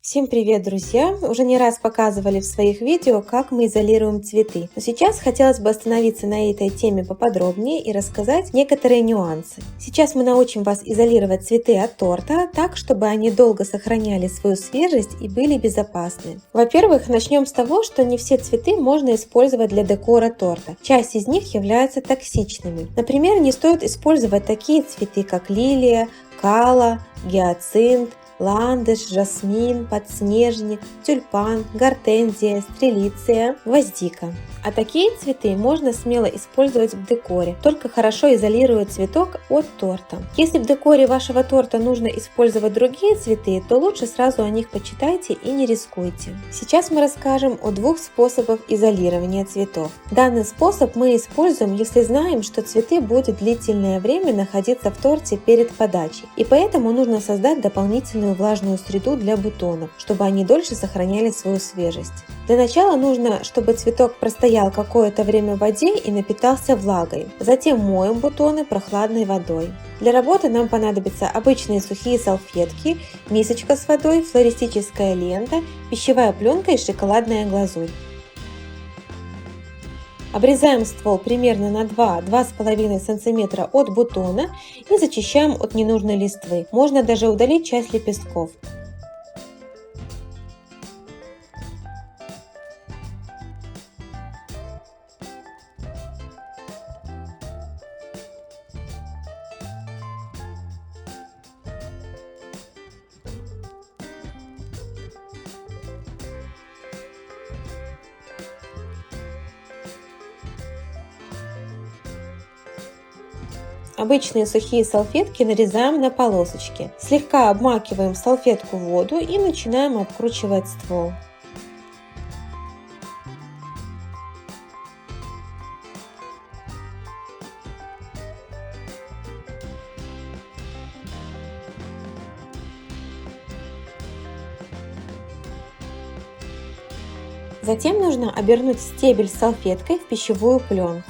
Всем привет, друзья! Уже не раз показывали в своих видео, как мы изолируем цветы. Но сейчас хотелось бы остановиться на этой теме поподробнее и рассказать некоторые нюансы. Сейчас мы научим вас изолировать цветы от торта так, чтобы они долго сохраняли свою свежесть и были безопасны. Во-первых, начнем с того, что не все цветы можно использовать для декора торта. Часть из них являются токсичными. Например, не стоит использовать такие цветы, как лилия, кала, гиацинт, ландыш, жасмин, подснежник, тюльпан, гортензия, стрелиция, гвоздика. А такие цветы можно смело использовать в декоре, только хорошо изолируя цветок от торта. Если в декоре вашего торта нужно использовать другие цветы, то лучше сразу о них почитайте и не рискуйте. Сейчас мы расскажем о двух способах изолирования цветов. Данный способ мы используем, если знаем, что цветы будут длительное время находиться в торте перед подачей, и поэтому нужно создать дополнительную влажную среду для бутонов, чтобы они дольше сохраняли свою свежесть. Для начала нужно, чтобы цветок простоял какое-то время в воде и напитался влагой. Затем моем бутоны прохладной водой. Для работы нам понадобятся обычные сухие салфетки, мисочка с водой, флористическая лента, пищевая пленка и шоколадная глазурь. Обрезаем ствол примерно на 2-2,5 см от бутона и зачищаем от ненужной листвы. Можно даже удалить часть лепестков. Обычные сухие салфетки нарезаем на полосочки. Слегка обмакиваем салфетку в воду и начинаем обкручивать ствол. Затем нужно обернуть стебель салфеткой в пищевую пленку.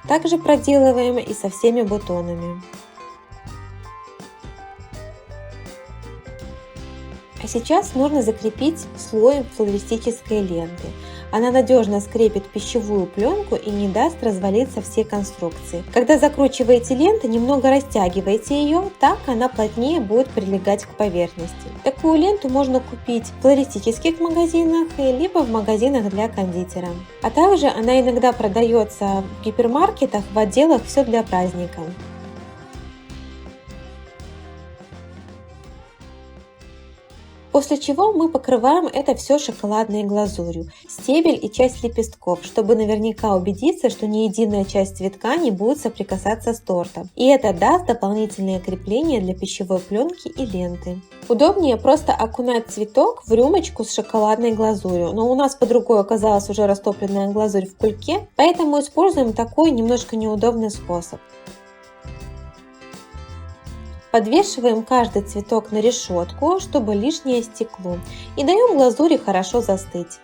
Также проделываем и со всеми бутонами. А сейчас нужно закрепить слоем флористической ленты. Она надежно скрепит пищевую пленку и не даст развалиться все конструкции. Когда закручиваете ленту, немного растягивайте ее, так она плотнее будет прилегать к поверхности. Такую ленту можно купить в флористических магазинах, либо в магазинах для кондитера. А также она иногда продается в гипермаркетах в отделах «Все для праздника». После чего мы покрываем это все шоколадной глазурью, стебель и часть лепестков, чтобы наверняка убедиться, что ни единая часть цветка не будет соприкасаться с тортом. И это даст дополнительное крепление для пищевой пленки и ленты. Удобнее просто окунать цветок в рюмочку с шоколадной глазурью, но у нас под рукой оказалась уже растопленная глазурь в кульке, поэтому используем такой немножко неудобный способ. Подвешиваем каждый цветок на решетку, чтобы лишнее стекло, и даем глазури хорошо застыть.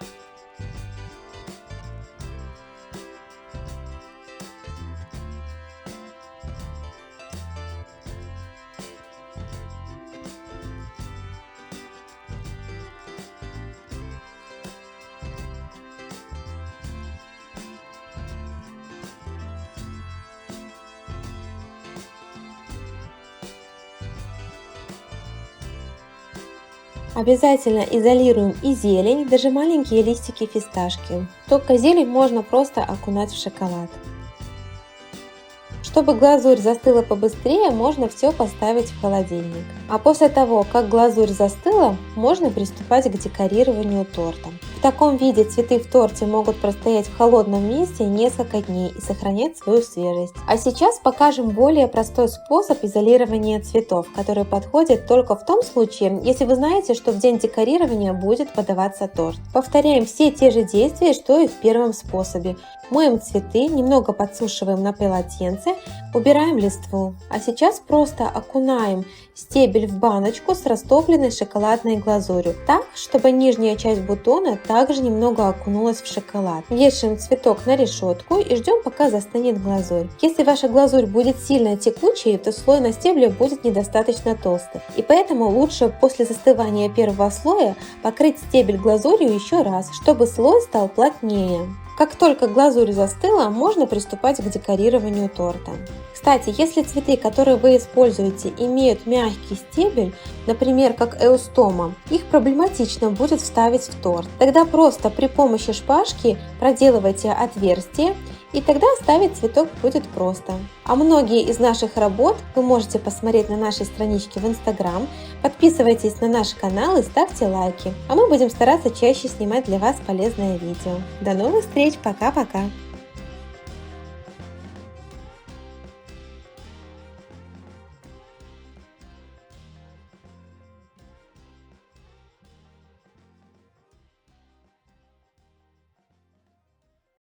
Обязательно изолируем и зелень, даже маленькие листики фисташки. Только зелень можно просто окунать в шоколад. Чтобы глазурь застыла побыстрее, можно все поставить в холодильник. А после того, как глазурь застыла, можно приступать к декорированию торта. В таком виде цветы в торте могут простоять в холодном месте несколько дней и сохранять свою свежесть. А сейчас покажем более простой способ изолирования цветов, который подходит только в том случае, если вы знаете, что в день декорирования будет подаваться торт. Повторяем все те же действия, что и в первом способе. Моем цветы, немного подсушиваем на полотенце, убираем листву. А сейчас просто окунаем стебель в баночку с растопленной шоколадной глазурью, так, чтобы нижняя часть бутона также немного окунулась в шоколад. Вешаем цветок на решетку и ждем, пока застынет глазурь. Если ваша глазурь будет сильно текучей, то слой на стебле будет недостаточно толстый. И поэтому лучше после застывания первого слоя покрыть стебель глазурью еще раз, чтобы слой стал плотнее. Как только глазурь застыла, можно приступать к декорированию торта. Кстати, если цветы, которые вы используете, имеют мягкий стебель, например, как эустома, их проблематично будет вставить в торт. Тогда просто при помощи шпажки проделывайте отверстие, и тогда ставить цветок будет просто. А многие из наших работ вы можете посмотреть на нашей страничке в Instagram. Подписывайтесь на наш канал и ставьте лайки. А мы будем стараться чаще снимать для вас полезное видео. До новых встреч, пока-пока!